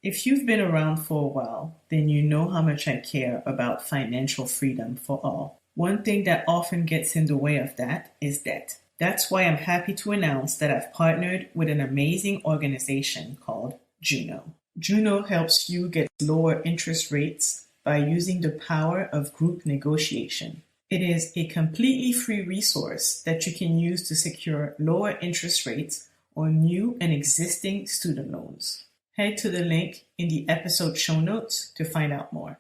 If you've been around for a while, then you know how much I care about financial freedom for all. One thing that often gets in the way of that is debt. That's why I'm happy to announce that I've partnered with an amazing organization called Juno. Juno helps you get lower interest rates by using the power of group negotiation. It is a completely free resource that you can use to secure lower interest rates on new and existing student loans. Head to the link in the episode show notes to find out more.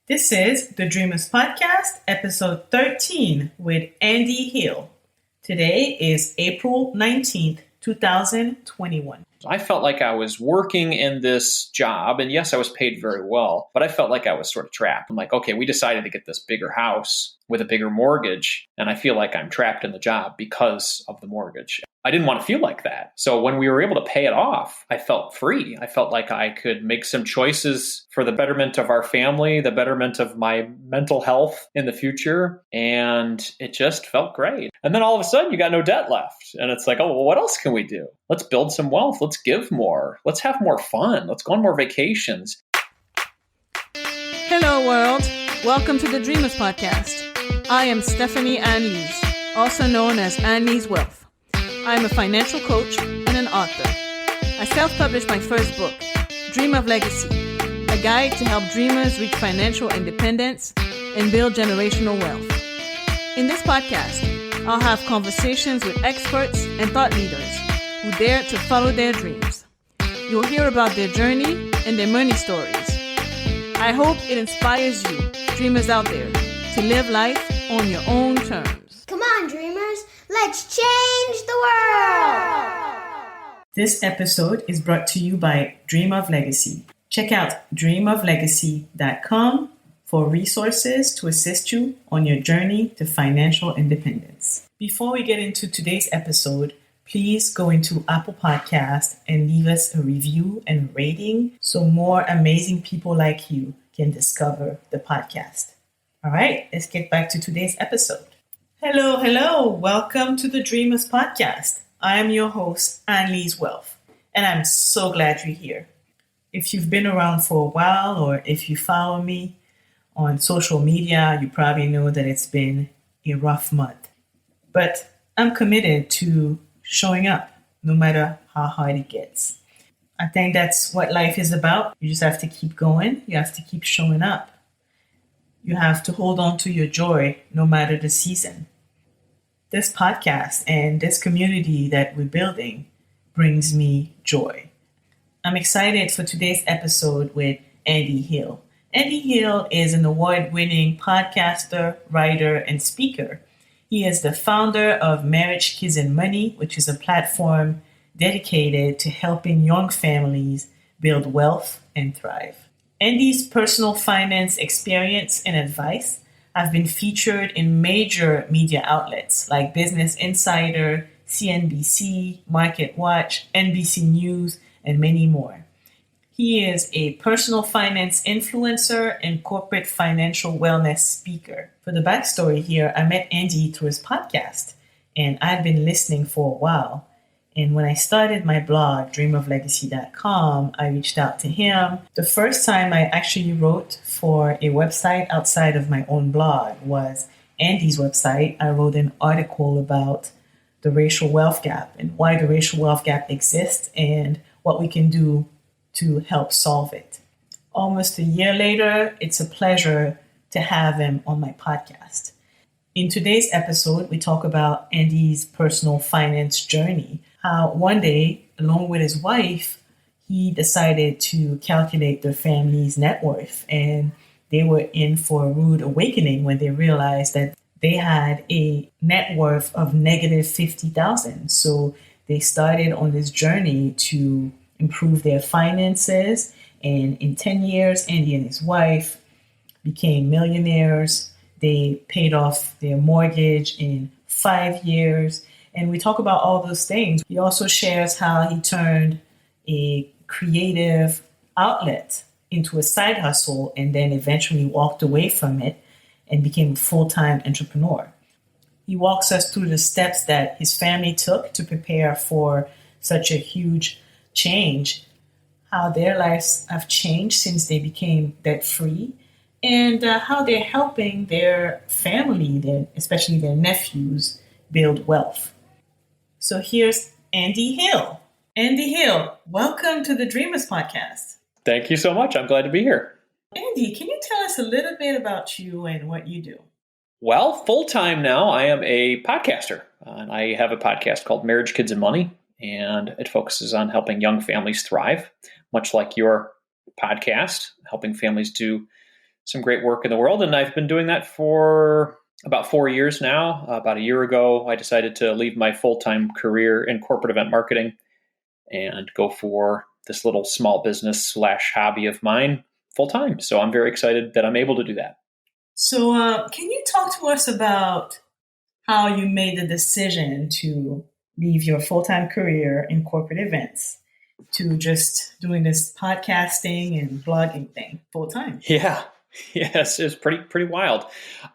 This is the Dreamers Podcast, episode 13 with Andy Hill. Today is April 19th, 2021. I felt like I was working in this job, and yes, I was paid very well, but I felt like I was sort of trapped. I'm like, okay, we decided to get this bigger house with a bigger mortgage, and I feel like I'm trapped in the job because of the mortgage. I didn't want to feel like that. So when we were able to pay it off, I felt free. I felt like I could make some choices for the betterment of our family, the betterment of my mental health in the future. And it just felt great. And then all of a sudden you got no debt left. And it's like, oh, well, what else can we do? Let's build some wealth. Let's give more. Let's have more fun. Let's go on more vacations. Hello, world. Welcome to the Dreamers Podcast. I am Stephanie Anne-Lyse, also known as Anne-Lyse Wealth. I'm a financial coach and an author. I self-published my first book, Dream of Legacy, a guide to help dreamers reach financial independence and build generational wealth. In this podcast, I'll have conversations with experts and thought leaders who dare to follow their dreams. You'll hear about their journey and their money stories. I hope it inspires you, dreamers out there, to live life on your own terms. Come on, dreamers. Let's change the world! This episode is brought to you by Dream of Legacy. Check out dreamoflegacy.com for resources to assist you on your journey to financial independence. Before we get into today's episode, please go into Apple Podcasts and leave us a review and rating so more amazing people like you can discover the podcast. All right, let's get back to today's episode. Hello. Welcome to the Dreamers Podcast. I am your host, Anne-Lyse Wealth, and I'm so glad you're here. If you've been around for a while or if you follow me on social media, you probably know that it's been a rough month. But I'm committed to showing up no matter how hard it gets. I think that's what life is about. You just have to keep going. You have to keep showing up. You have to hold on to your joy no matter the season. This podcast and this community that we're building brings me joy. I'm excited for today's episode with Andy Hill. Andy Hill is an award-winning podcaster, writer, and speaker. He is the founder of Marriage, Kids, and Money, which is a platform dedicated to helping young families build wealth and thrive. Andy's personal finance experience and advice have been featured in major media outlets like Business Insider, CNBC, MarketWatch, NBC News, and many more. He is a personal finance influencer and corporate financial wellness speaker. For the backstory here, I met Andy through his podcast, and I'd been listening for a while. And when I started my blog, dreamoflegacy.com, I reached out to him. The first time I actually wrote for a website outside of my own blog was Andy's website. I wrote an article about the racial wealth gap and why the racial wealth gap exists and what we can do to help solve it. Almost a year later, it's a pleasure to have him on my podcast. In today's episode, we talk about Andy's personal finance journey. How one day, along with his wife, he decided to calculate their family's net worth. And they were in for a rude awakening when they realized that they had a net worth of negative $50,000. So they started on this journey to improve their finances. And in 10 years, Andy and his wife became millionaires. They paid off their mortgage in 5 years. And we talk about all those things. He also shares how he turned a creative outlet into a side hustle and then eventually walked away from it and became a full-time entrepreneur. He walks us through the steps that his family took to prepare for such a huge change, how their lives have changed since they became debt-free, and how they're helping their family, especially their nephews, build wealth. So here's Andy Hill. Andy Hill, welcome to the Dreamers Podcast. Thank you so much. I'm glad to be here. Andy, can you tell us a little bit about you and what you do? Well, full-time now, I am a podcaster. And I have a podcast called Marriage, Kids, and Money, and it focuses on helping young families thrive, much like your podcast, helping families do some great work in the world. And I've been doing that for about 4 years now. About a year ago, I decided to leave my full-time career in corporate event marketing and go for this little small business / hobby of mine full-time. So I'm very excited that I'm able to do that. So can you talk to us about how you made the decision to leave your full-time career in corporate events to just doing this podcasting and blogging thing full-time? Yeah. Yes, it's pretty wild.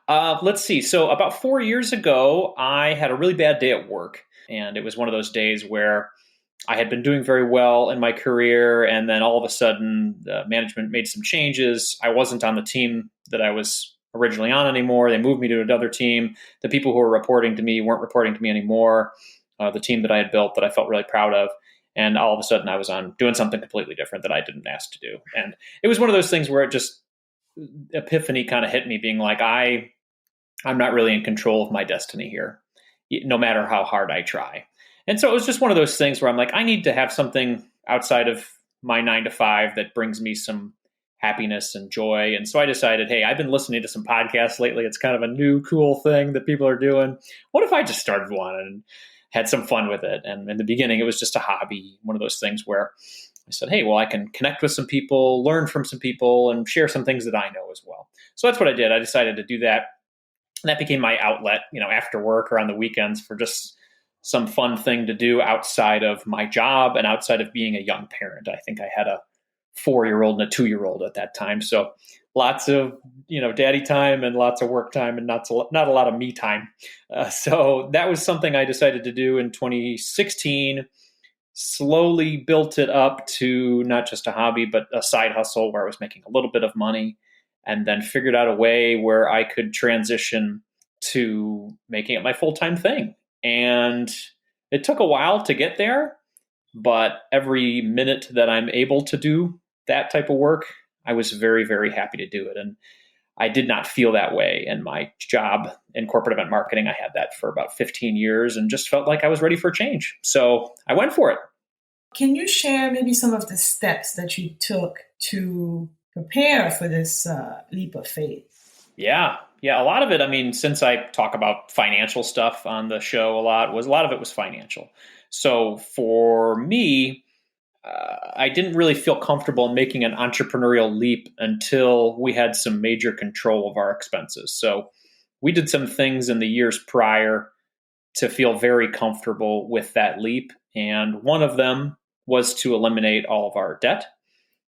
Let's see. So about 4 years ago, I had a really bad day at work. And it was one of those days where I had been doing very well in my career. And then all of a sudden, the management made some changes. I wasn't on the team that I was originally on anymore. They moved me to another team. The people who were reporting to me weren't reporting to me anymore. The team that I had built that I felt really proud of. And all of a sudden, I was on doing something completely different that I didn't ask to do. And it was one of those things where it just epiphany kind of hit me, being like, I'm not really in control of my destiny here, no matter how hard I try. And so it was just one of those things where I'm like, I need to have something outside of my 9 to 5 that brings me some happiness and joy. And so I decided, hey, I've been listening to some podcasts lately. It's kind of a new, cool thing that people are doing. What if I just started one and had some fun with it? And in the beginning, it was just a hobby, one of those things where I said, hey, well, I can connect with some people, learn from some people, and share some things that I know as well. So that's what I did. I decided to do that. And that became my outlet, after work or on the weekends for just some fun thing to do outside of my job and outside of being a young parent. I think I had a 4-year-old and a 2-year-old at that time. So lots of, daddy time and lots of work time and not a lot of me time. So that was something I decided to do in 2016. Slowly built it up to not just a hobby, but a side hustle where I was making a little bit of money, and then figured out a way where I could transition to making it my full-time thing. And it took a while to get there, but every minute that I'm able to do that type of work, I was very, very happy to do it. And I did not feel that way in my job in corporate event marketing. I had that for about 15 years and just felt like I was ready for a change. So I went for it. Can you share maybe some of the steps that you took to prepare for this leap of faith? Yeah. A lot of it, since I talk about financial stuff on the show a lot of it was financial. So for me, I didn't really feel comfortable in making an entrepreneurial leap until we had some major control of our expenses. So we did some things in the years prior to feel very comfortable with that leap. And one of them was to eliminate all of our debt.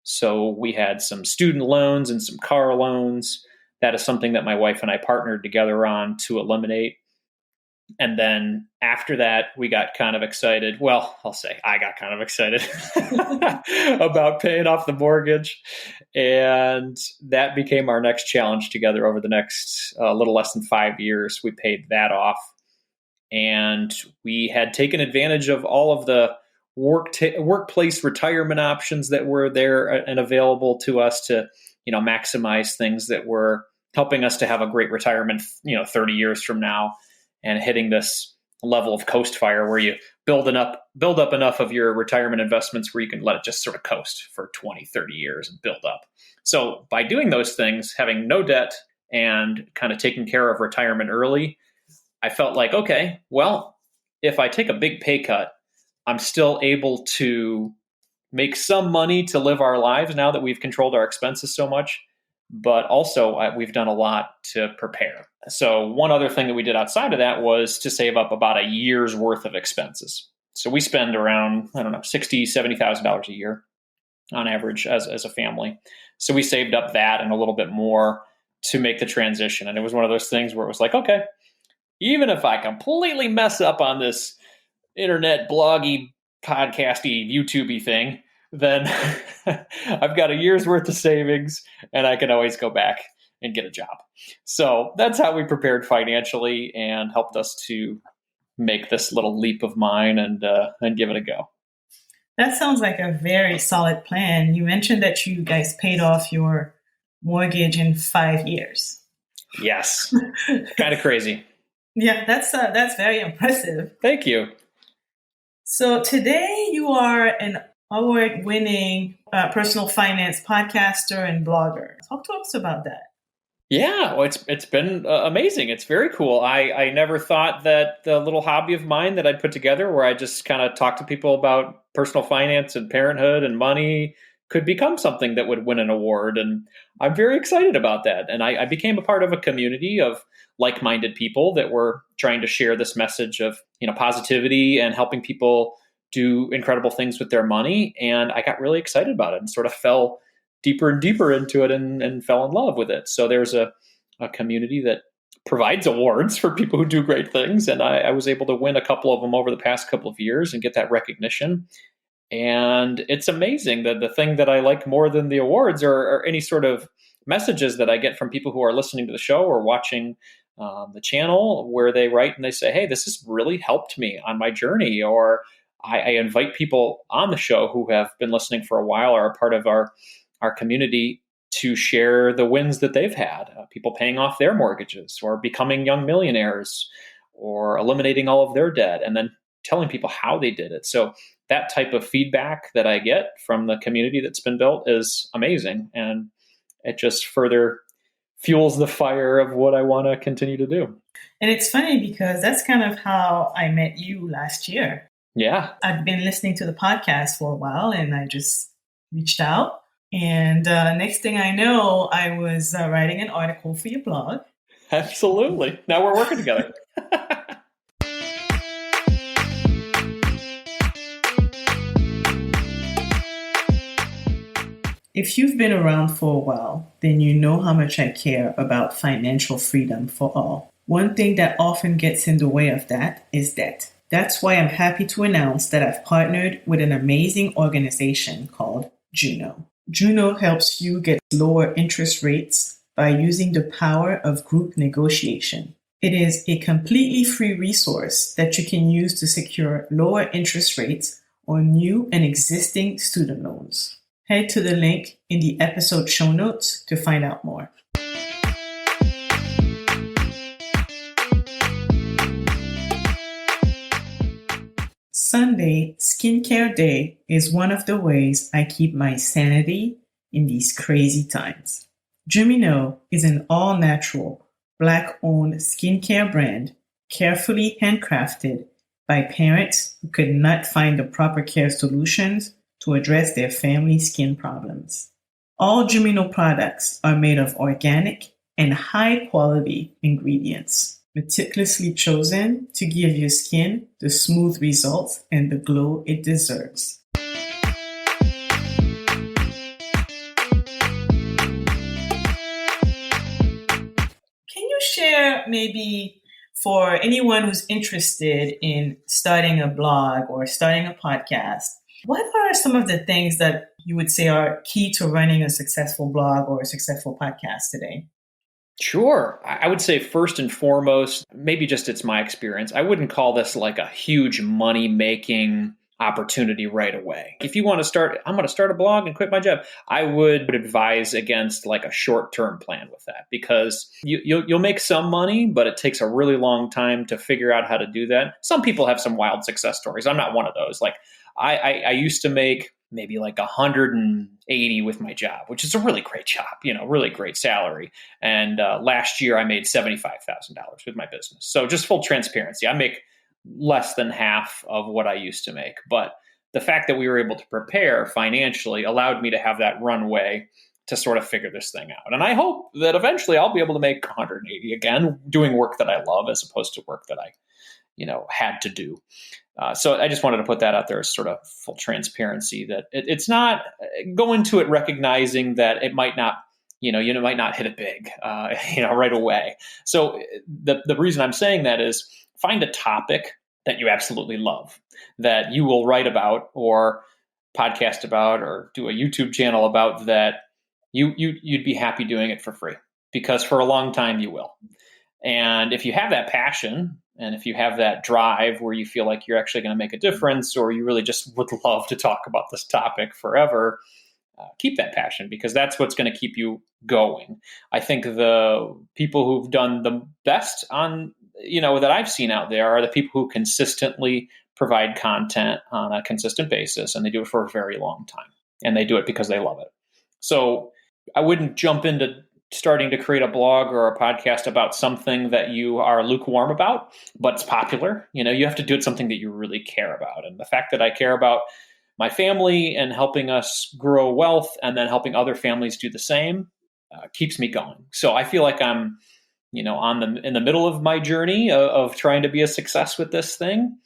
So we had some student loans and some car loans. That is something that my wife and I partnered together on to eliminate. And then after that, we got kind of excited. Well, I'll say I got kind of excited about paying off the mortgage. And that became our next challenge together over the next little less than 5 years. We paid that off. And we had taken advantage of all of the workplace retirement options that were there and available to us to, maximize things that were helping us to have a great retirement, 30 years from now. And hitting this level of coast fire where you build up enough of your retirement investments where you can let it just sort of coast for 20, 30 years and build up. So by doing those things, having no debt and kind of taking care of retirement early, I felt like, okay, well, if I take a big pay cut, I'm still able to make some money to live our lives now that we've controlled our expenses so much. But also we've done a lot to prepare. So one other thing that we did outside of that was to save up about a year's worth of expenses. So we spend around, $60,000, $70,000 a year on average as a family. So we saved up that and a little bit more to make the transition. And it was one of those things where it was like, okay, even if I completely mess up on this internet bloggy, podcasty, YouTubey thing, then I've got a year's worth of savings and I can always go back and get a job. So that's how we prepared financially and helped us to make this little leap of mine and give it a go. That sounds like a very solid plan. You mentioned that you guys paid off your mortgage in 5 years. Yes. Kind of crazy. Yeah, that's very impressive. Thank you. So today you are an award-winning personal finance podcaster and blogger. Talk to us about that. Yeah, well, it's been amazing. It's very cool. I never thought that the little hobby of mine that I'd put together where I just kind of talk to people about personal finance and parenthood and money could become something that would win an award. And I'm very excited about that. And I became a part of a community of like-minded people that were trying to share this message of, positivity and helping people do incredible things with their money. And I got really excited about it and sort of fell deeper and deeper into it and fell in love with it. So there's a community that provides awards for people who do great things. And I was able to win a couple of them over the past couple of years and get that recognition. And it's amazing that the thing that I like more than the awards are any sort of messages that I get from people who are listening to the show or watching the channel, where they write and they say, hey, this has really helped me on my journey. Or I invite people on the show who have been listening for a while or are part of our community to share the wins that they've had, people paying off their mortgages or becoming young millionaires or eliminating all of their debt, and then telling people how they did it. So that type of feedback that I get from the community that's been built is amazing. And it just further fuels the fire of what I want to continue to do. And it's funny because that's kind of how I met you last year. Yeah. I've been listening to the podcast for a while and I just reached out. And next thing I know, I was writing an article for your blog. Absolutely. Now we're working together. If you've been around for a while, then you know how much I care about financial freedom for all. One thing that often gets in the way of that is debt. That's why I'm happy to announce that I've partnered with an amazing organization called Juno. Juno helps you get lower interest rates by using the power of group negotiation. It is a completely free resource that you can use to secure lower interest rates on new and existing student loans. Head to the link in the episode show notes to find out more. Sunday, Skincare Day, is one of the ways I keep my sanity in these crazy times. Juno is an all-natural, Black-owned skincare brand carefully handcrafted by parents who could not find the proper care solutions to address their family skin problems. All Juno products are made of organic and high-quality ingredients, meticulously chosen to give your skin the smooth results and the glow it deserves. Can you share maybe for anyone who's interested in starting a blog or starting a podcast, what are some of the things that you would say are key to running a successful blog or a successful podcast today? Sure. I would say first and foremost, maybe just it's my experience, I wouldn't call this like a huge money-making opportunity right away. If you want to start, I'm going to start a blog and quit my job, I would advise against like a short-term plan with that, because you'll make some money, but it takes a really long time to figure out how to do that. Some people have some wild success stories. I'm not one of those. Like I used to make maybe like 180 with my job, which is a really great job, really great salary. And last year I made $75,000 with my business. So just full transparency, I make less than half of what I used to make. But the fact that we were able to prepare financially allowed me to have that runway to sort of figure this thing out. And I hope that eventually I'll be able to make 180 again, doing work that I love as opposed to work that I had to do. So I just wanted to put that out there as sort of full transparency that it's not, go into it recognizing that it might not you might not hit it big, right away. So the reason I'm saying that is find a topic that you absolutely love, that you will write about or podcast about or do a YouTube channel about, that you'd be happy doing it for free, because for a long time you will. And if you have that passion and if you have that drive where you feel like you're actually going to make a difference, or you really just would love to talk about this topic forever, keep that passion, because that's what's going to keep you going. I think the people who've done the best that I've seen out there are the people who consistently provide content on a consistent basis, and they do it for a very long time, and they do it because they love it. So I wouldn't jump into starting to create a blog or a podcast about something that you are lukewarm about, but it's popular. You have to do it something that you really care about. And the fact that I care about my family and helping us grow wealth and then helping other families do the same keeps me going. So I feel like I'm, in the middle of my journey of trying to be a success with this thing.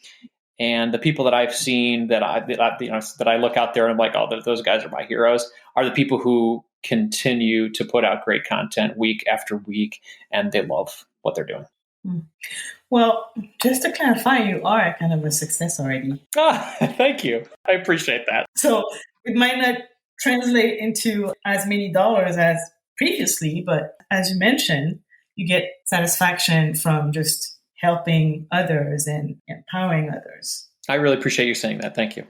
And the people that I've seen that I look out there and I'm like, oh, those guys are my heroes, are the people who continue to put out great content week after week, and they love what they're doing. Well, just to clarify, you are kind of a success already. Thank you. I appreciate that. So it might not translate into as many dollars as previously, but as you mentioned, you get satisfaction from just helping others and empowering others. I really appreciate you saying that. Thank you.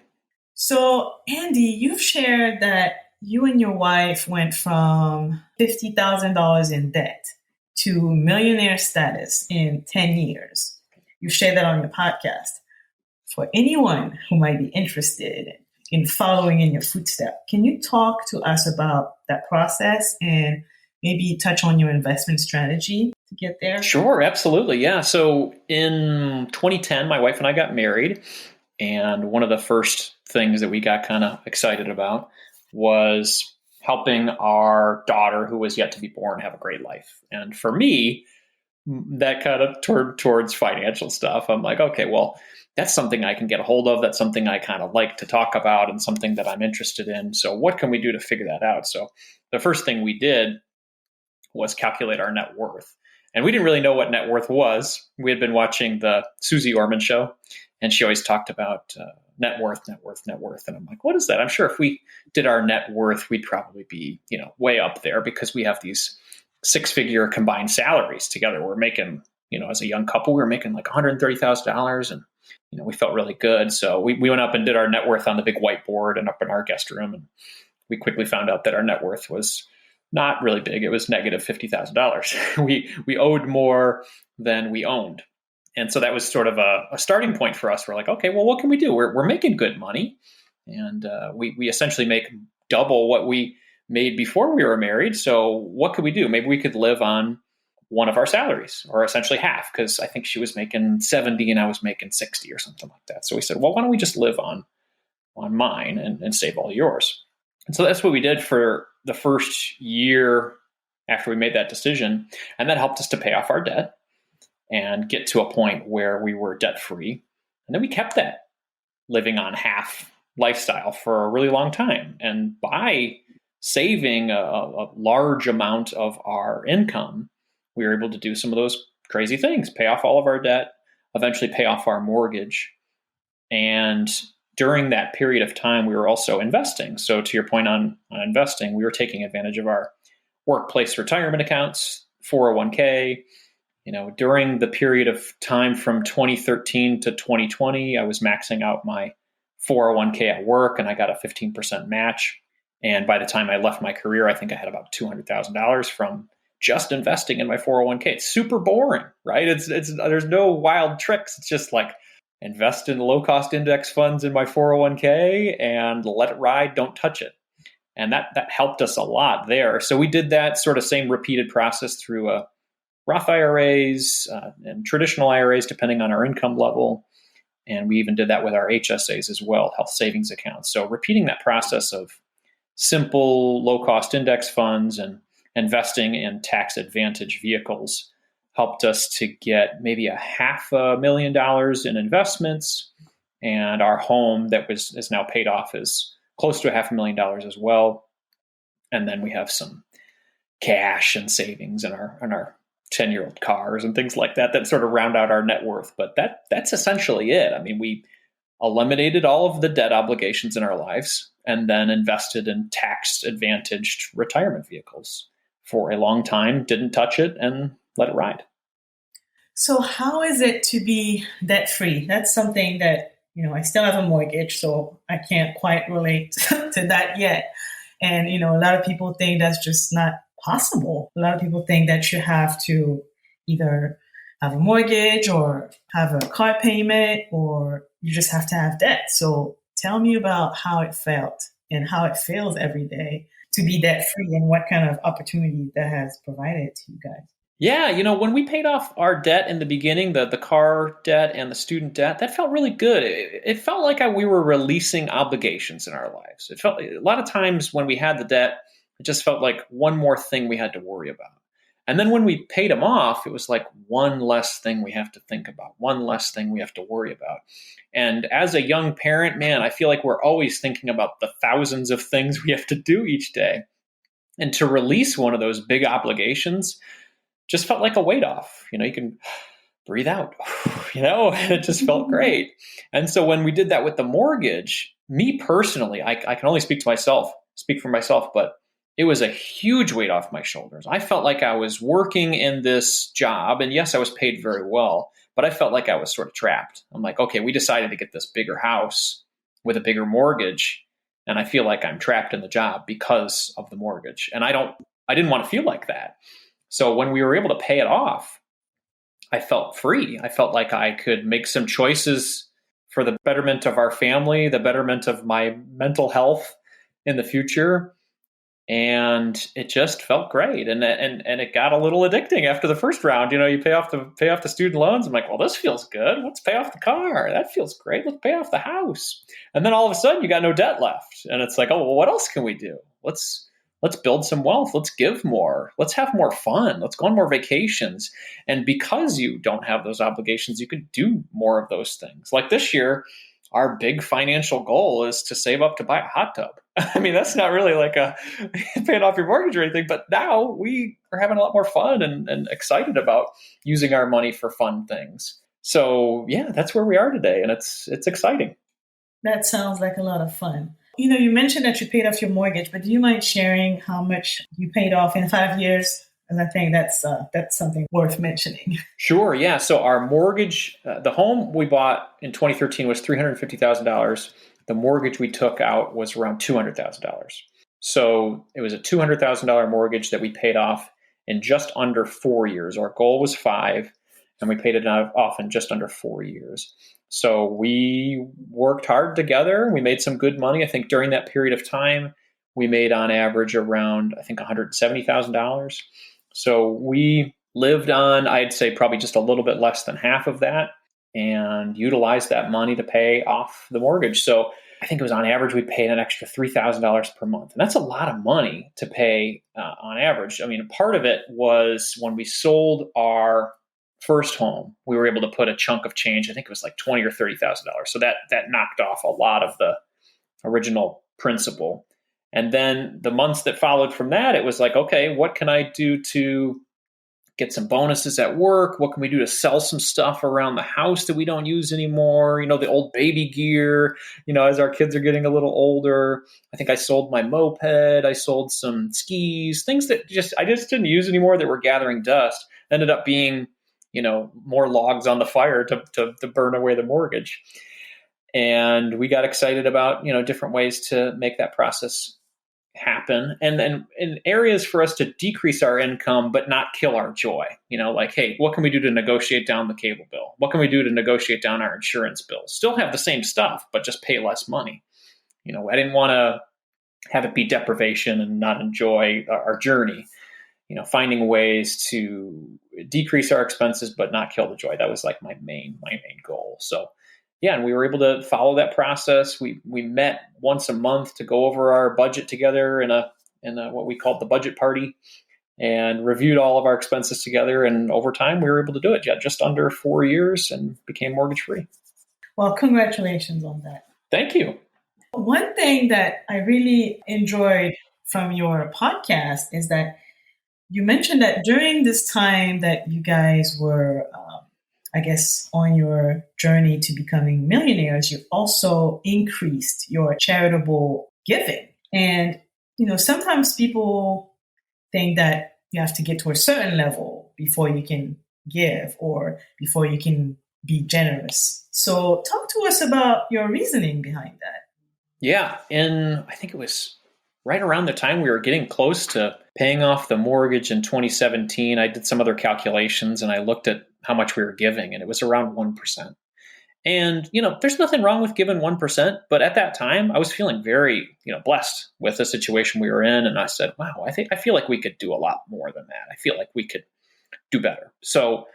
So, Andy, you've shared that you and your wife went from $50,000 in debt to millionaire status in 10 years. You shared that on your podcast. For anyone who might be interested in following in your footsteps, can you talk to us about that process and maybe touch on your investment strategy to get there? Sure, absolutely. Yeah. So in 2010, my wife and I got married. And one of the first things that we got kind of excited about was helping our daughter, who was yet to be born, have a great life. And for me, that kind of turned towards financial stuff. I'm like, okay, well, that's something I can get a hold of. That's something I kind of like to talk about and something that I'm interested in. So what can we do to figure that out? So the first thing we did was calculate our net worth. And we didn't really know what net worth was. We had been watching the Susie Orman show, and she always talked about net worth. And I'm like, what is that? I'm sure if we did our net worth, we'd probably be, way up there, because we have these 6-figure combined salaries together. We're making, as a young couple, we were making like $130,000, and, we felt really good. So we went up and did our net worth on the big whiteboard and up in our guest room. And we quickly found out that our net worth was not really big. It was negative $50,000. We owed more than we owned. And so that was sort of a starting point for us. We're like, okay, well, what can we do? We're making good money. And we essentially make double what we made before we were married. So what could we do? Maybe we could live on one of our salaries, or essentially half, because I think she was making 70 and I was making 60 or something like that. So we said, well, why don't we just live on mine and save all yours? And so that's what we did for the first year after we made that decision. And that helped us to pay off our debt and get to a point where we were debt free. And then we kept that living on half lifestyle for a really long time. And by saving a large amount of our income, we were able to do some of those crazy things, pay off all of our debt, eventually pay off our mortgage. And during that period of time, we were also investing. So to your point on investing, we were taking advantage of our workplace retirement accounts, 401k. During the period of time from 2013 to 2020, I was maxing out my 401k at work, and I got a 15% match. And by the time I left my career, I think I had about $200,000 from just investing in my 401k. It's super boring, right? It's there's no wild tricks. It's just like invest in low-cost index funds in my 401k and let it ride. Don't touch it. And that helped us a lot there. So we did that sort of same repeated process through Roth IRAs and traditional IRAs, depending on our income level. And we even did that with our HSAs as well, health savings accounts. So repeating that process of simple low-cost index funds and investing in tax advantage vehicles helped us to get maybe $500,000 in investments, and our home that is now paid off is close to $500,000 as well. And then we have some cash and savings in our 10-year-old cars and things like that sort of round out our net worth. But that's essentially it. I mean, we eliminated all of the debt obligations in our lives and then invested in tax-advantaged retirement vehicles for a long time, didn't touch it, and let it ride. So how is it to be debt-free? That's something that, I still have a mortgage, so I can't quite relate to that yet. And, a lot of people think that's just not possible. A lot of people think that you have to either have a mortgage or have a car payment, or you just have to have debt. So tell me about how it felt and how it feels every day to be debt-free and what kind of opportunity that has provided to you guys. Yeah, when we paid off our debt in the beginning, the car debt and the student debt, that felt really good. It felt like we were releasing obligations in our lives. It felt a lot of times when we had the debt, it just felt like one more thing we had to worry about. And then when we paid them off, it was like one less thing we have to think about, one less thing we have to worry about. And as a young parent, man, I feel like we're always thinking about the thousands of things we have to do each day. And to release one of those big obligations just felt like a weight off. You can breathe out, and it just felt great. And so when we did that with the mortgage, me personally, I can only speak for myself, but it was a huge weight off my shoulders. I felt like I was working in this job, and yes, I was paid very well, but I felt like I was sort of trapped. I'm like, okay, we decided to get this bigger house with a bigger mortgage, and I feel like I'm trapped in the job because of the mortgage. And I didn't want to feel like that. So when we were able to pay it off, I felt free. I felt like I could make some choices for the betterment of our family, the betterment of my mental health in the future. And it just felt great. And it got a little addicting after the first round. You pay off the student loans. I'm like, well, this feels good. Let's pay off the car. That feels great. Let's pay off the house. And then all of a sudden you got no debt left. And it's like, oh, well, what else can we do? Let's build some wealth. Let's give more. Let's have more fun. Let's go on more vacations. And because you don't have those obligations, you could do more of those things. Like this year, our big financial goal is to save up to buy a hot tub. I mean, that's not really like paying off your mortgage or anything, but now we are having a lot more fun and excited about using our money for fun things. So yeah, that's where we are today. And it's exciting. That sounds like a lot of fun. You mentioned that you paid off your mortgage, but do you mind sharing how much you paid off in 5 years? And I think that's something worth mentioning. Sure, yeah. So our mortgage, the home we bought in 2013 was $350,000. The mortgage we took out was around $200,000. So it was a $200,000 mortgage that we paid off in just under 4 years. Our goal was 5, and we paid it off in just under 4 years. So we worked hard together. We made some good money. I think during that period of time, we made on average around, I think, $170,000. So we lived on, I'd say, probably just a little bit less than half of that and utilized that money to pay off the mortgage. So I think it was on average, we paid an extra $3,000 per month. And that's a lot of money to pay on average. I mean, part of it was when we sold our first home, we were able to put a chunk of change. I think it was like $20,000 or $30,000. So that knocked off a lot of the original principal. And then the months that followed from that, it was like, okay, what can I do to get some bonuses at work? What can we do to sell some stuff around the house that we don't use anymore? The old baby gear, as our kids are getting a little older. I think I sold my moped. I sold some skis, things that I just didn't use anymore that were gathering dust. Ended up being, more logs on the fire to burn away the mortgage. And we got excited about, different ways to make that process happen. And then in areas for us to decrease our income, but not kill our joy, like, hey, what can we do to negotiate down the cable bill? What can we do to negotiate down our insurance bills? Still have the same stuff, but just pay less money. I didn't want to have it be deprivation and not enjoy our journey. Finding ways to decrease our expenses, but not kill the joy. That was like my main goal. So yeah, and we were able to follow that process. We met once a month to go over our budget together in a what we called the budget party, and reviewed all of our expenses together. And over time, we were able to do it. Yeah, just under 4 years, and became mortgage free. Well, congratulations on that. Thank you. One thing that I really enjoyed from your podcast is that you mentioned that during this time that you guys were, I guess, on your journey to becoming millionaires, you also increased your charitable giving. And, sometimes people think that you have to get to a certain level before you can give or before you can be generous. So talk to us about your reasoning behind that. Yeah. And I think it was right around the time we were getting close to paying off the mortgage in 2017. I did some other calculations and I looked at how much we were giving, and it was around 1%. And, there's nothing wrong with giving 1%, but at that time I was feeling very, blessed with the situation we were in. And I said, wow, I feel like we could do a lot more than that. I feel like we could do better. So,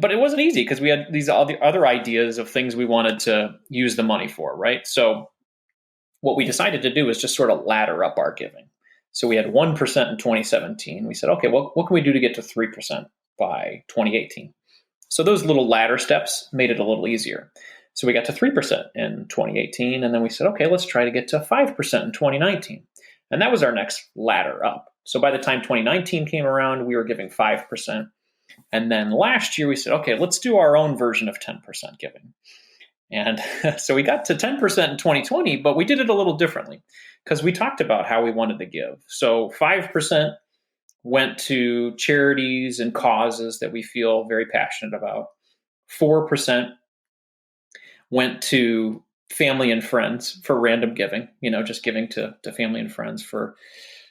but it wasn't easy because we had all the other ideas of things we wanted to use the money for, right? So what we decided to do is just sort of ladder up our giving. So we had 1% in 2017. We said, okay, well, what can we do to get to 3% by 2018? So those little ladder steps made it a little easier. So we got to 3% in 2018. And then we said, okay, let's try to get to 5% in 2019. And that was our next ladder up. So by the time 2019 came around, we were giving 5%. And then last year we said, okay, let's do our own version of 10% giving. And so we got to 10% in 2020, but we did it a little differently because we talked about how we wanted to give. So 5% went to charities and causes that we feel very passionate about. 4% went to family and friends for random giving, just giving to family and friends for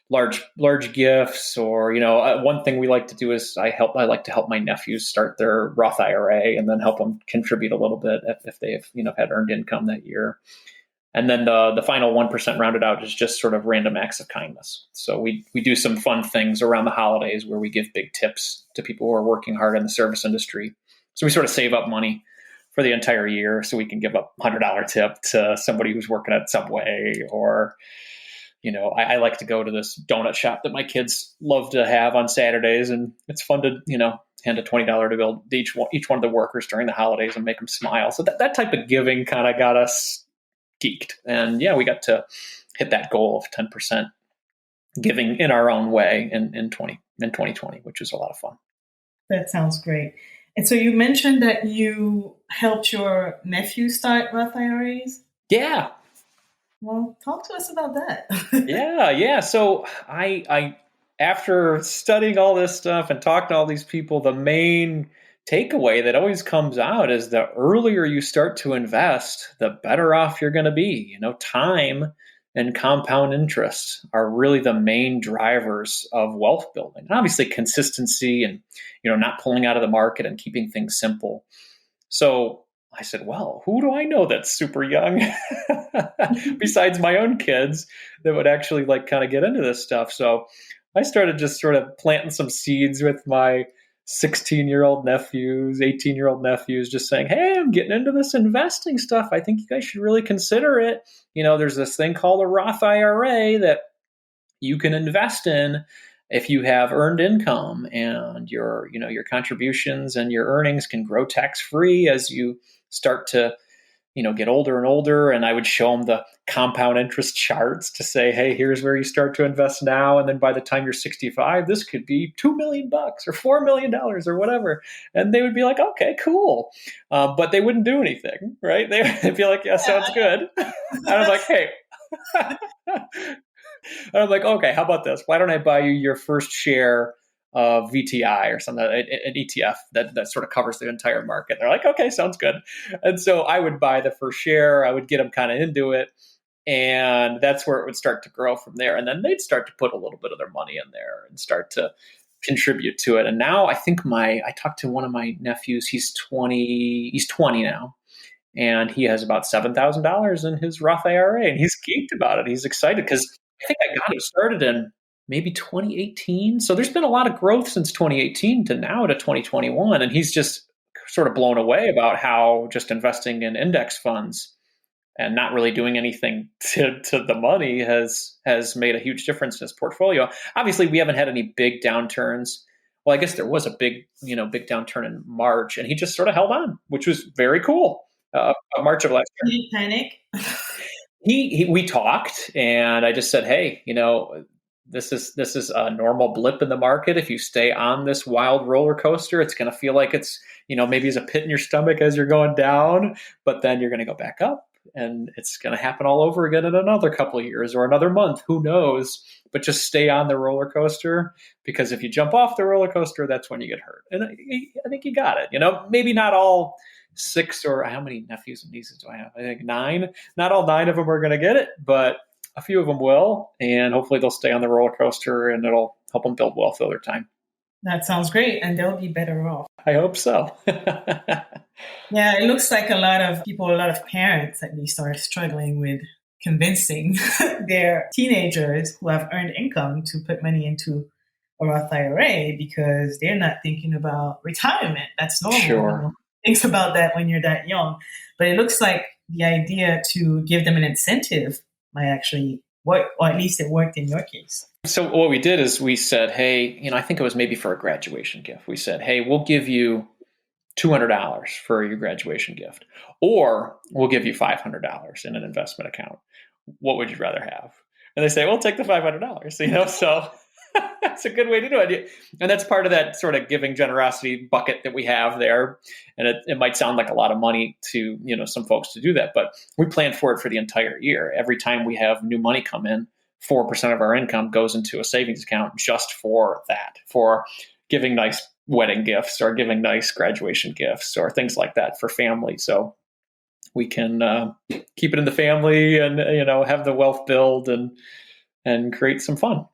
large gifts, or one thing we like to do is I like to help my nephews start their Roth IRA and then help them contribute a little bit if they've had earned income that year. And then the final 1% rounded out is just sort of random acts of kindness. So we do some fun things around the holidays where we give big tips to people who are working hard in the service industry. So we sort of save up money for the entire year so we can give a $100 tip to somebody who's working at Subway, or I like to go to this donut shop that my kids love to have on Saturdays, and it's fun to, hand a $20 bill to each one of the workers during the holidays and make them smile. So that type of giving kind of got us geeked. And yeah, we got to hit that goal of 10% giving in our own way in 2020, which was a lot of fun. That sounds great. And so you mentioned that you helped your nephew start Roth IRAs? Yeah. Well, talk to us about that. Yeah. So I after studying all this stuff and talking to all these people, the main takeaway that always comes out is the earlier you start to invest, the better off you're going to be. Time and compound interest are really the main drivers of wealth building. And obviously consistency and, not pulling out of the market and keeping things simple. So I said, well, who do I know that's super young besides my own kids that would actually kind of get into this stuff? So I started just sort of planting some seeds with my 16-year-old nephews, 18-year-old nephews, just saying, hey, I'm getting into this investing stuff. I think you guys should really consider it. There's this thing called a Roth IRA that you can invest in if you have earned income, and your contributions and your earnings can grow tax-free as you start to, get older and older. And I would show them the compound interest charts to say, hey, here's where you start to invest now. And then by the time you're 65, this could be $2 million or $4 million or whatever. And they would be like, okay, cool. But they wouldn't do anything, right? They'd be like, yeah, sounds good. And I'm like, hey. And I'm like, okay, how about this? Why don't I buy you your first share of VTI or something, an ETF that sort of covers the entire market? They're like, okay, sounds good. And so I would buy the first share. I would get them kind of into it. And that's where it would start to grow from there. And then they'd start to put a little bit of their money in there and start to contribute to it. And now I think I talked to one of my nephews, he's 20 now. And he has about $7,000 in his Roth IRA, and he's geeked about it. He's excited because I think I got him started in maybe 2018. So there's been a lot of growth since 2018 to now to 2021. And he's just sort of blown away about how just investing in index funds and not really doing anything to the money has made a huge difference in his portfolio. Obviously, we haven't had any big downturns. Well, I guess there was a big downturn in March, and he just sort of held on, which was very cool. March of last year. Did he panic? We talked, and I just said, hey, this is a normal blip in the market. If you stay on this wild roller coaster, it's going to feel like it's, maybe as a pit in your stomach as you're going down, but then you're going to go back up and it's going to happen all over again in another couple of years or another month. Who knows? But just stay on the roller coaster, because if you jump off the roller coaster, that's when you get hurt. And I think you got it. Maybe not all 6, or how many nephews and nieces do I have? I think 9. Not all 9 of them are going to get it, but a few of them will. And hopefully they'll stay on the roller coaster and it'll help them build wealth over time. That sounds great. And they'll be better off. I hope so. Yeah, it looks like a lot of people, a lot of parents at least, are struggling with convincing their teenagers who have earned income to put money into a Roth IRA, because they're not thinking about retirement. That's normal. Sure. Think about that when you're that young. But it looks like the idea to give them an incentive might actually work, or at least it worked in your case. So what we did is we said, hey, I think it was maybe for a graduation gift. We said, hey, we'll give you $200 for your graduation gift, or we'll give you $500 in an investment account. What would you rather have? And they say, well, take the $500, so that's a good way to do it. And that's part of that sort of giving generosity bucket that we have there. And it might sound like a lot of money to, some folks to do that, but we plan for it for the entire year. Every time we have new money come in, 4% of our income goes into a savings account just for that, for giving nice wedding gifts or giving nice graduation gifts or things like that for family. So we can keep it in the family and, have the wealth build and create some fun.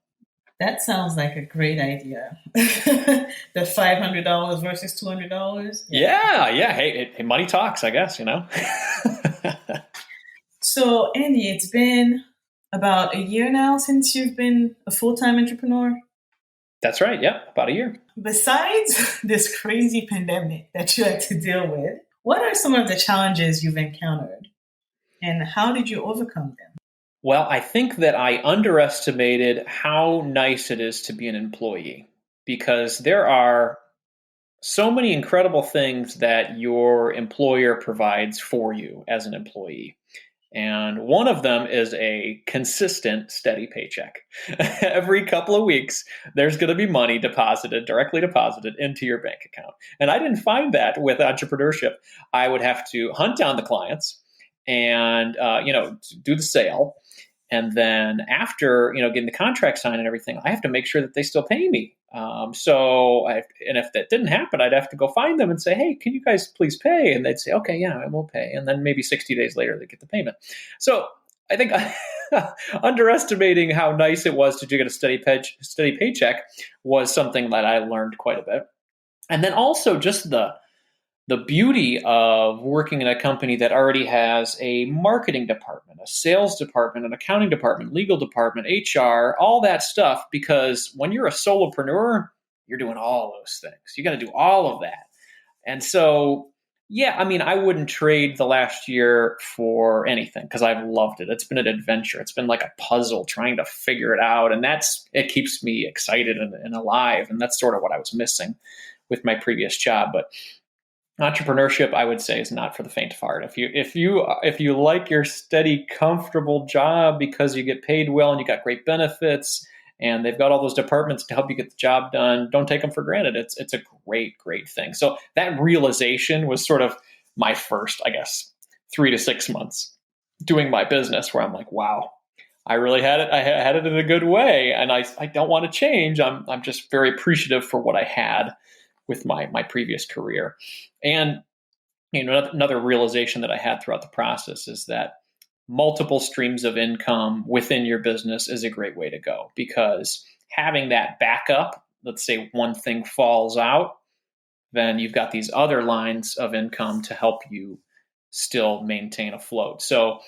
That sounds like a great idea. The $500 versus $200. Yeah. Hey, money talks, I guess, So, Andy, it's been about a year now since you've been a full-time entrepreneur. That's right. Yeah, about a year. Besides this crazy pandemic that you had to deal with, what are some of the challenges you've encountered, and how did you overcome them? Well, I think that I underestimated how nice it is to be an employee, because there are so many incredible things that your employer provides for you as an employee. And one of them is a consistent, steady paycheck. Every couple of weeks, there's going to be money directly deposited into your bank account. And I didn't find that with entrepreneurship. I would have to hunt down the clients and, do the sale. And then after, getting the contract signed and everything, I have to make sure that they still pay me. And if that didn't happen, I'd have to go find them and say, hey, can you guys please pay? And they'd say, okay, yeah, I will pay. And then maybe 60 days later, they get the payment. So I think underestimating how nice it was to get a steady paycheck was something that I learned quite a bit. And then also just the beauty of working in a company that already has a marketing department, a sales department, an accounting department, legal department, HR, all that stuff. Because when you're a solopreneur, you're doing all those things. You got to do all of that. And so, I wouldn't trade the last year for anything, because I've loved it. It's been an adventure. It's been like a puzzle trying to figure it out. And it keeps me excited and alive. And that's sort of what I was missing with my previous job. But entrepreneurship, I would say, is not for the faint of heart. If you like your steady, comfortable job because you get paid well and you got great benefits and they've got all those departments to help you get the job done, don't take them for granted. It's a great thing. So that realization was sort of my first, 3 to 6 months doing my business, where I'm like, wow, I really had it. I had it in a good way, and I don't want to change. I'm just very appreciative for what I had with my previous career. And another realization that I had throughout the process is that multiple streams of income within your business is a great way to go, because having that backup, let's say one thing falls out, then you've got these other lines of income to help you still maintain afloat. So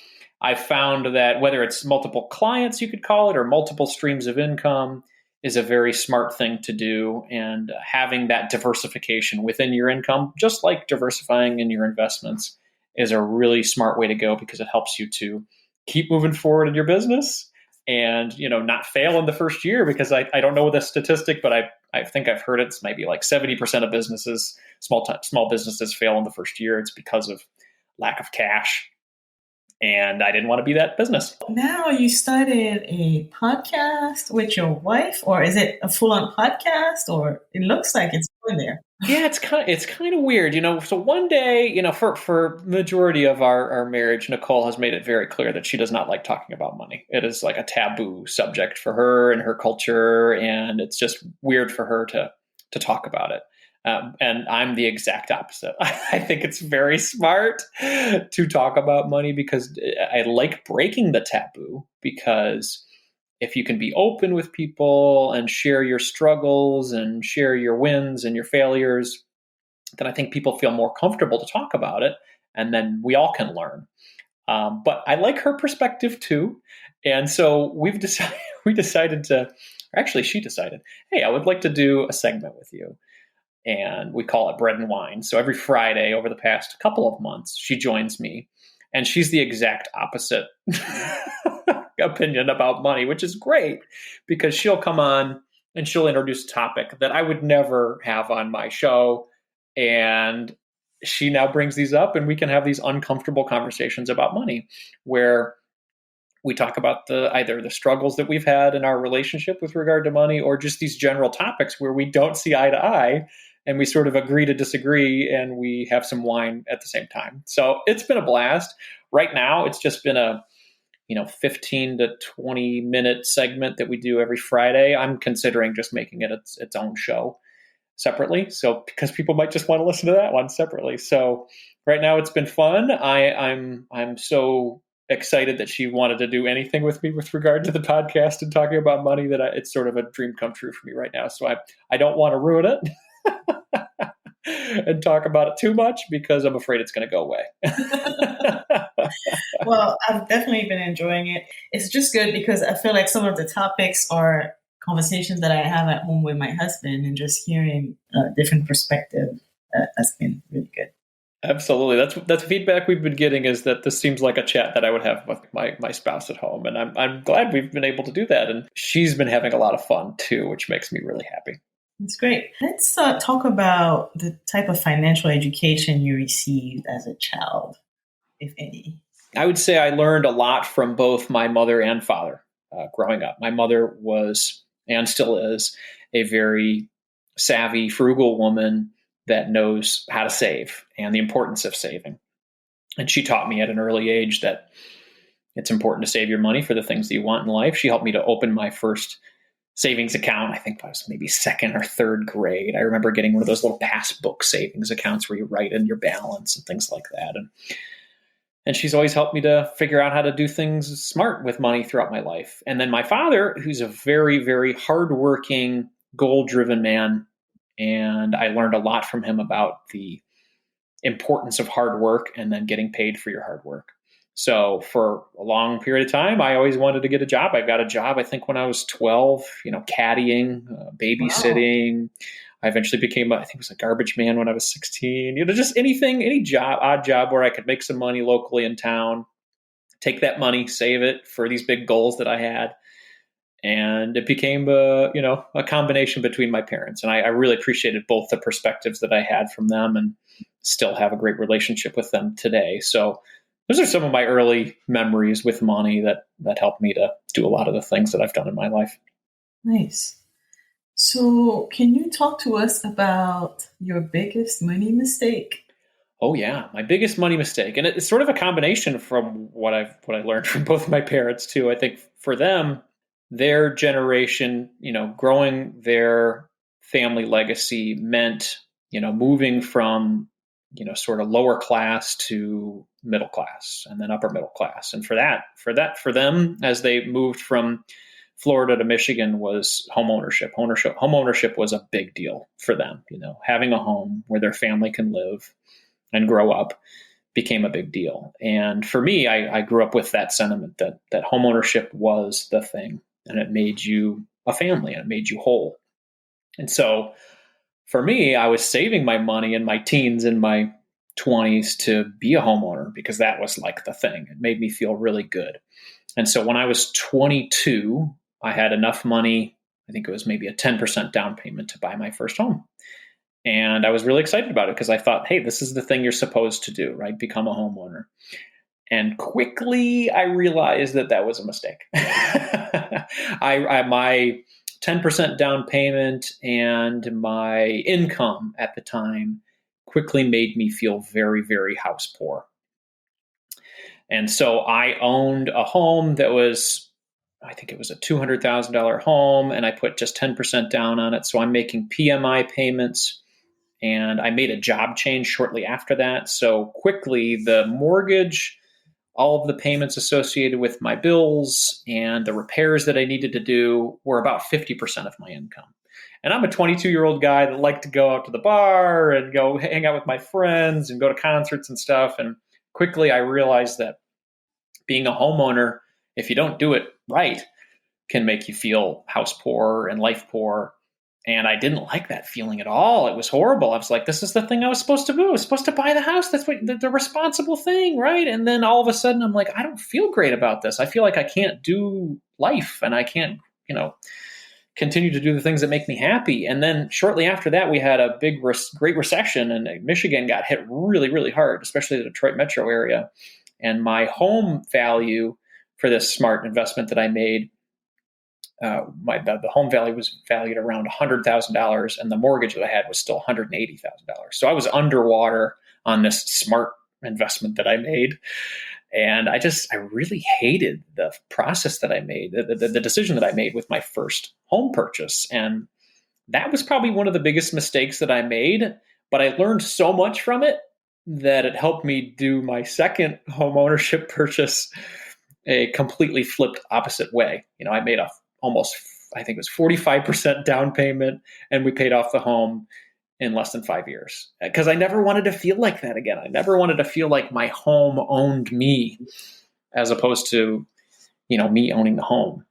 I found that whether it's multiple clients, you could call it, or multiple streams of income, is a very smart thing to do. And having that diversification within your income, just like diversifying in your investments, is a really smart way to go, because it helps you to keep moving forward in your business and, not fail in the first year. Because I don't know the statistic, but I think I've heard it's maybe like 70% of businesses, small businesses, fail in the first year. It's because of lack of cash. And I didn't want to be that business. Now you started a podcast with your wife, or is it a full-on podcast, or it looks like it's going there? Yeah, it's kind of weird, So one day, for majority of our marriage, Nicole has made it very clear that she does not like talking about money. It is like a taboo subject for her and her culture, and it's just weird for her to talk about it. And I'm the exact opposite. I think it's very smart to talk about money because I like breaking the taboo, because if you can be open with people and share your struggles and share your wins and your failures, then I think people feel more comfortable to talk about it, and then we all can learn. But I like her perspective too. And so we decided to, or actually she decided, hey, I would like to do a segment with you. And we call it Bread and Wine. So every Friday over the past couple of months, she joins me, and she's the exact opposite opinion about money, which is great because she'll come on and she'll introduce a topic that I would never have on my show. And she now brings these up, and we can have these uncomfortable conversations about money where we talk about either the struggles that we've had in our relationship with regard to money, or just these general topics where we don't see eye to eye and we sort of agree to disagree, and we have some wine at the same time. So it's been a blast. Right now, it's just been a 15 to 20 minute segment that we do every Friday. I'm considering just making it its own show separately. So because people might just want to listen to that one separately. So right now it's been fun. I'm so excited that she wanted to do anything with me with regard to the podcast and talking about money that it's sort of a dream come true for me right now. So I don't want to ruin it and talk about it too much because I'm afraid it's going to go away. Well, I've definitely been enjoying it. It's just good because I feel like some of the topics are conversations that I have at home with my husband, and just hearing a different perspective has been really good. Absolutely. That's feedback we've been getting, is that this seems like a chat that I would have with my spouse at home. And I'm glad we've been able to do that. And she's been having a lot of fun too, which makes me really happy. That's great. Let's talk about the type of financial education you received as a child, if any. I would say I learned a lot from both my mother and father growing up. My mother was, and still is, a very savvy, frugal woman that knows how to save and the importance of saving. And she taught me at an early age that it's important to save your money for the things that you want in life. She helped me to open my first savings account. I think I was maybe second or third grade. I remember getting one of those little passbook savings accounts where you write in your balance and things like that. And she's always helped me to figure out how to do things smart with money throughout my life. And then my father, who's a very, very hardworking, goal-driven man, and I learned a lot from him about the importance of hard work and then getting paid for your hard work. So for a long period of time, I always wanted to get a job. I got a job, I think, when I was 12, caddying, babysitting. Wow. I eventually became, I think it was a garbage man when I was 16. Just anything, any job, odd job where I could make some money locally in town, take that money, save it for these big goals that I had. And it became a combination between my parents. And I really appreciated both the perspectives that I had from them, and still have a great relationship with them today. So those are some of my early memories with money that helped me to do a lot of the things that I've done in my life. Nice. So can you talk to us about your biggest money mistake? Oh yeah, my biggest money mistake. And it's sort of a combination from what I learned from both my parents too. I think for them, their generation, growing their family legacy meant, moving from, sort of lower class to middle class and then upper middle class. And for them, as they moved from Florida to Michigan, was home ownership. Home ownership was a big deal for them. Having a home where their family can live and grow up became a big deal. And for me, I grew up with that sentiment that home ownership was the thing, and it made you a family and it made you whole. And so for me, I was saving my money in my teens and my 20s to be a homeowner because that was like the thing. It made me feel really good. And so when I was 22, I had enough money, I think it was maybe a 10% down payment, to buy my first home. And I was really excited about it because I thought, hey, this is the thing you're supposed to do, right? Become a homeowner. And quickly I realized that was a mistake. My 10% down payment and my income at the time quickly made me feel very, very house poor. And so I owned a home that was, I think it was a $200,000 home, and I put just 10% down on it. So I'm making PMI payments, and I made a job change shortly after that. So quickly the mortgage, all of the payments associated with my bills and the repairs that I needed to do were about 50% of my income. And I'm a 22-year-old guy that liked to go out to the bar and go hang out with my friends and go to concerts and stuff. And quickly I realized that being a homeowner, if you don't do it right, can make you feel house poor and life poor. And I didn't like that feeling at all. It was horrible. I was like, this is the thing I was supposed to do. I was supposed to buy the house. That's what the responsible thing, right? And then all of a sudden I'm like, I don't feel great about this. I feel like I can't do life and I can't, continue to do the things that make me happy. And then shortly after that, we had a great recession, and Michigan got hit really, really hard, especially the Detroit metro area. And my home value for this smart investment that I made, the home value was valued around $100,000, and the mortgage that I had was still $180,000. So I was underwater on this smart investment that I made. And I really hated the process that I made, the decision that I made with my first home purchase. And that was probably one of the biggest mistakes that I made, but I learned so much from it that it helped me do my second home ownership purchase a completely flipped opposite way. I made I think it was 45% down payment, and we paid off the home in less than 5 years, because I never wanted to feel like that again. I never wanted to feel like my home owned me as opposed to, me owning the home.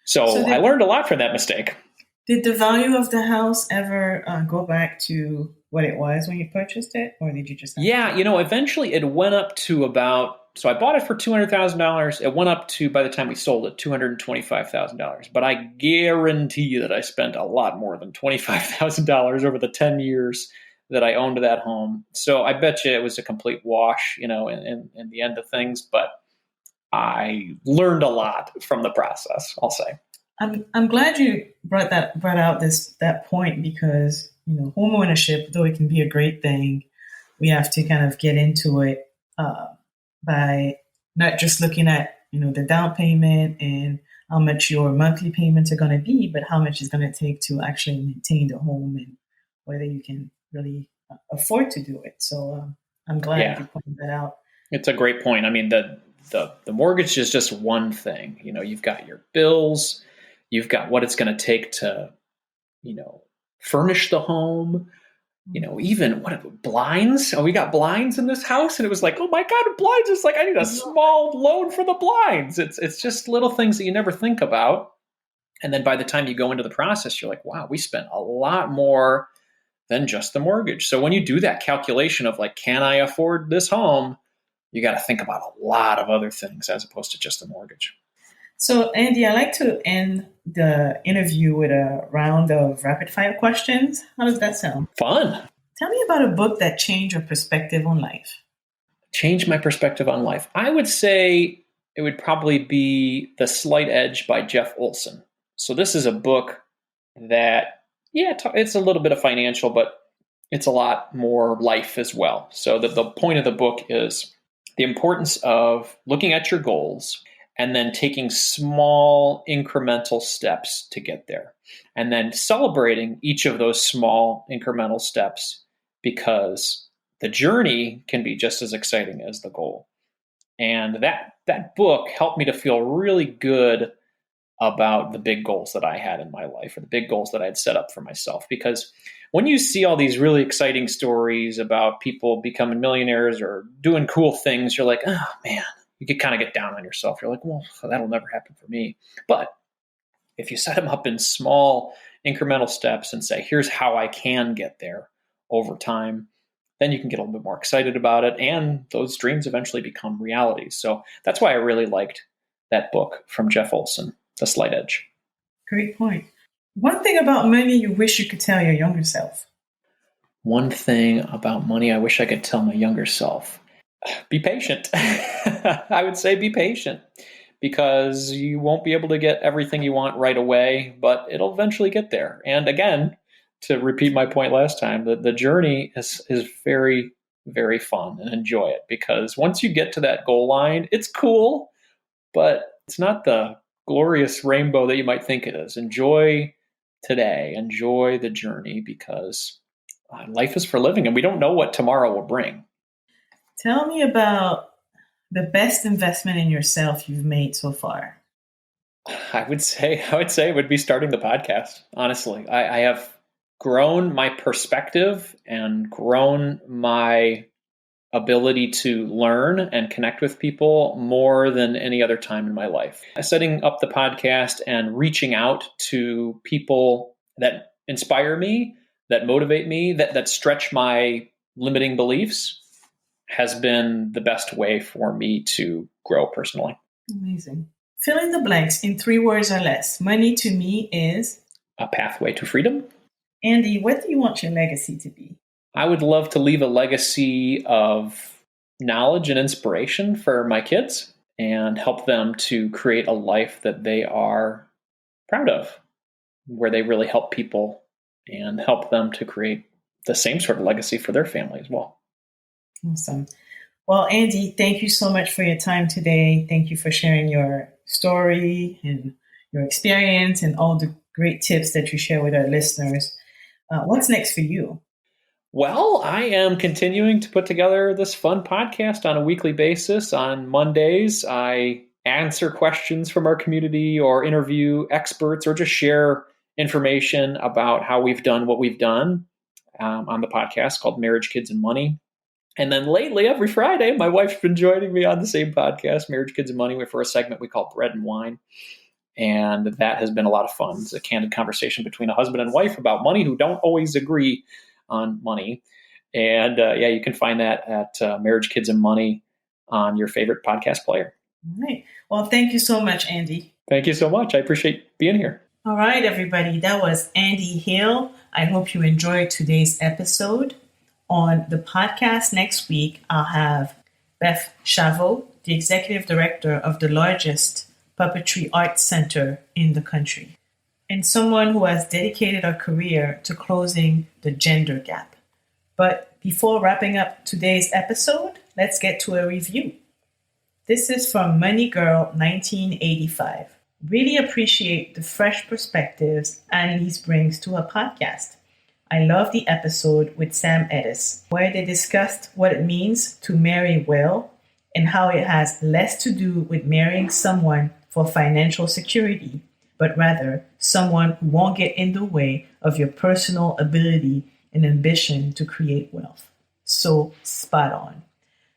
So I learned a lot from that mistake. Did the value of the house ever go back to what it was when you purchased it, or did you just? Eventually it went up to so I bought it for $200,000. It went up to, by the time we sold it, $225,000. But I guarantee that I spent a lot more than $25,000 over the 10 years that I owned that home. So I bet you it was a complete wash, in the end of things. But I learned a lot from the process, I'll say. I'm glad you brought out that point, because home ownership, though it can be a great thing, we have to kind of get into it by not just looking at the down payment and how much your monthly payments are going to be, but how much it's going to take to actually maintain the home and whether you can really afford to do it. So I'm glad you pointed that out. It's a great point. I mean, the mortgage is just one thing. You've got your bills, you've got what it's going to take to, furnish the home. Even blinds? Oh, we got blinds in this house. And it was like, oh my God, blinds. It's like, I need a small loan for the blinds. It's just little things that you never think about. And then by the time you go into the process, you're like, wow, we spent a lot more than just the mortgage. So when you do that calculation of like, can I afford this home? You got to think about a lot of other things as opposed to just the mortgage. So, Andy, I like to end the interview with a round of rapid fire questions. How does that sound? Fun. Tell me about a book that changed your perspective on life. Changed my perspective on life. I would say it would probably be The Slight Edge by Jeff Olson. So this is a book that, it's a little bit of financial, but it's a lot more life as well. So the point of the book is the importance of looking at your goals and then taking small incremental steps to get there. And then celebrating each of those small incremental steps, because the journey can be just as exciting as the goal. And that book helped me to feel really good about the big goals that I had in my life, or the big goals that I had set up for myself. Because when you see all these really exciting stories about people becoming millionaires or doing cool things, you're like, oh man, you could kind of get down on yourself. You're like, well, that'll never happen for me. But if you set them up in small incremental steps and say, here's how I can get there over time, then you can get a little bit more excited about it. And those dreams eventually become realities. So that's why I really liked that book from Jeff Olson, The Slight Edge. Great point. One thing about money you wish you could tell your younger self. One thing about money I wish I could tell my younger self. Be patient. I would say be patient, because you won't be able to get everything you want right away, but it'll eventually get there. And again, to repeat my point last time, the journey is very, very fun, and enjoy it, because once you get to that goal line, it's cool, but it's not the glorious rainbow that you might think it is. Enjoy today, enjoy the journey, because life is for living, and we don't know what tomorrow will bring. Tell me about the best investment in yourself you've made so far. I would say it would be starting the podcast. Honestly, I have grown my perspective and grown my ability to learn and connect with people more than any other time in my life. Setting up the podcast and reaching out to people that inspire me, that motivate me, that stretch my limiting beliefs, has been the best way for me to grow personally. Amazing. Fill in the blanks in 3 words or less. Money to me is a pathway to freedom. Andy, what do you want your legacy to be? I would love to leave a legacy of knowledge and inspiration for my kids, and help them to create a life that they are proud of, where they really help people, and help them to create the same sort of legacy for their family as well. Awesome. Well, Andy, thank you so much for your time today. Thank you for sharing your story and your experience and all the great tips that you share with our listeners. What's next for you? Well, I am continuing to put together this fun podcast on a weekly basis. On Mondays, I answer questions from our community, or interview experts, or just share information about how we've done what we've done on the podcast called Marriage, Kids, and Money. And then lately, every Friday, my wife's been joining me on the same podcast, Marriage, Kids, and Money, for a segment we call Bread and Wine. And that has been a lot of fun. It's a candid conversation between a husband and wife about money who don't always agree on money. And you can find that at Marriage, Kids, and Money on your favorite podcast player. All right. Well, thank you so much, Andy. Thank you so much. I appreciate being here. All right, everybody. That was Andy Hill. I hope you enjoyed today's episode. On the podcast next week, I'll have Beth Chavot, the executive director of the largest puppetry arts center in the country, and someone who has dedicated her career to closing the gender gap. But before wrapping up today's episode, let's get to a review. This is from Money Girl 1985. Really appreciate the fresh perspectives Anne-Lyse brings to her podcast. I love the episode with Sam Edis, where they discussed what it means to marry well, and how it has less to do with marrying someone for financial security, but rather someone who won't get in the way of your personal ability and ambition to create wealth. So spot on.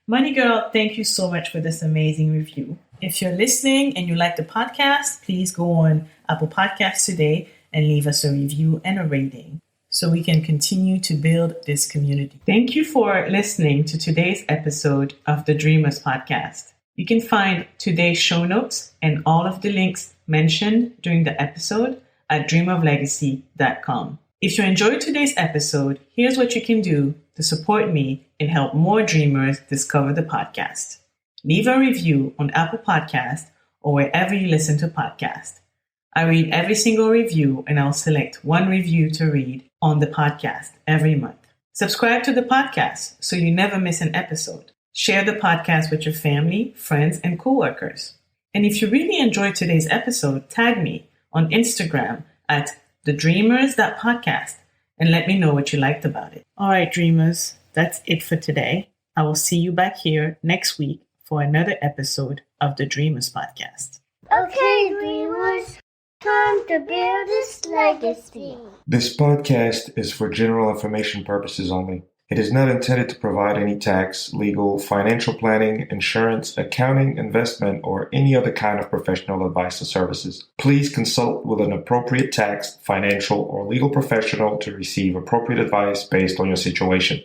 Money Girl, thank you so much for this amazing review. If you're listening and you like the podcast, please go on Apple Podcasts today and leave us a review and a rating, so we can continue to build this community. Thank you for listening to today's episode of the Dreamers Podcast. You can find today's show notes and all of the links mentioned during the episode at dreamoflegacy.com. If you enjoyed today's episode, here's what you can do to support me and help more dreamers discover the podcast. Leave a review on Apple Podcasts or wherever you listen to podcasts. I read every single review, and I'll select one review to read on the podcast every month. Subscribe to the podcast so you never miss an episode. Share the podcast with your family, friends, and coworkers. And if you really enjoyed today's episode, tag me on Instagram at thedreamers.podcast and let me know what you liked about it. All right, dreamers, that's it for today. I will see you back here next week for another episode of the Dreamers Podcast. Okay, dreamers, time to build this legacy. This podcast is for general information purposes only. It is not intended to provide any tax, legal, financial planning, insurance, accounting, investment, or any other kind of professional advice or services. Please consult with an appropriate tax, financial, or legal professional to receive appropriate advice based on your situation.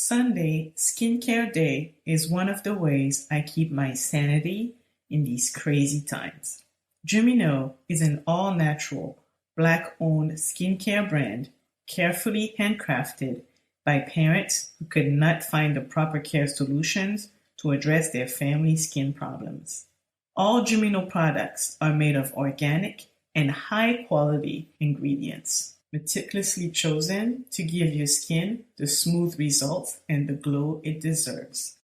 Sunday, Skincare Day, is one of the ways I keep my sanity in these crazy times. Millionaire is an all-natural, Black-owned skincare brand carefully handcrafted by parents who could not find the proper care solutions to address their family skin problems. All Millionaire products are made of organic and high-quality ingredients, meticulously chosen to give your skin the smooth results and the glow it deserves.